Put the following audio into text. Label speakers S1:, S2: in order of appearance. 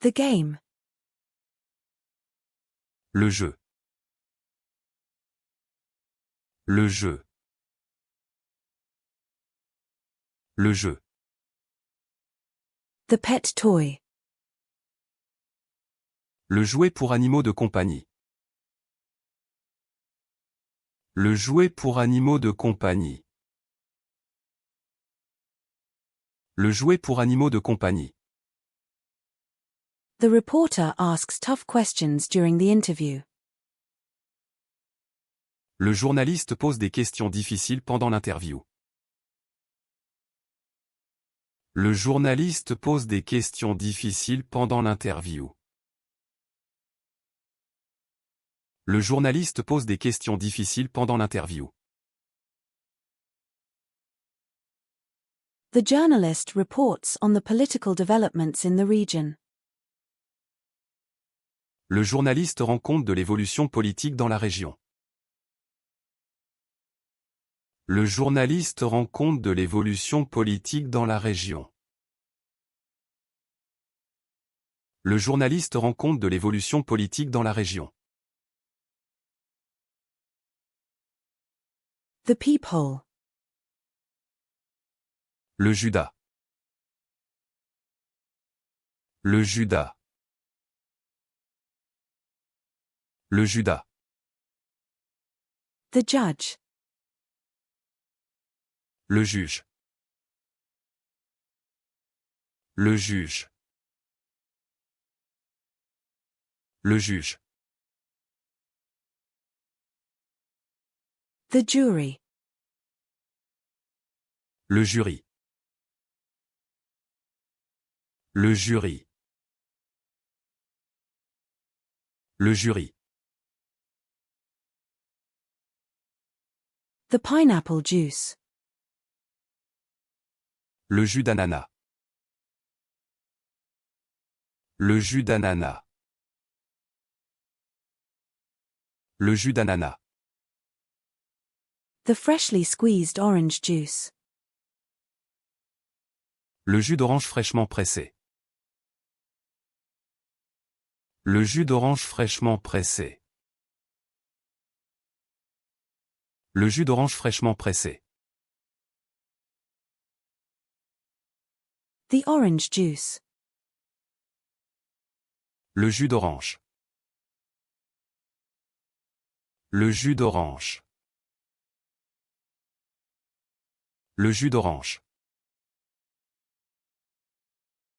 S1: The game.
S2: Le jeu. Le jeu. Le jeu.
S1: The pet toy.
S2: Le jouet pour animaux de compagnie. Le jouet pour animaux de compagnie. Le jouet pour animaux de compagnie.
S1: The reporter asks tough questions during the interview.
S2: Le journaliste pose des questions difficiles pendant l'interview. Le journaliste pose des questions difficiles pendant l'interview. Le journaliste pose des questions difficiles pendant l'interview.
S1: The journalist reports on the political developments in the region.
S2: Le journaliste rend compte de l'évolution politique dans la région. Le journaliste rend compte de l'évolution politique dans la région. Le journaliste rend compte de l'évolution politique dans la région.
S1: The peephole.
S2: Le Judas. Le Judas. Le Judas.
S1: The judge.
S2: Le juge. Le juge. Le juge.
S1: The jury.
S2: Le jury. Le jury. Le jury.
S1: The pineapple juice.
S2: Le jus d'ananas. Le jus d'ananas. Le jus d'ananas.
S1: The freshly squeezed orange juice.
S2: Le jus d'orange fraîchement pressé. Le jus d'orange fraîchement pressé. Le jus d'orange fraîchement pressé.
S1: The orange juice.
S2: Le jus d'orange. Le jus d'orange. Le jus d'orange.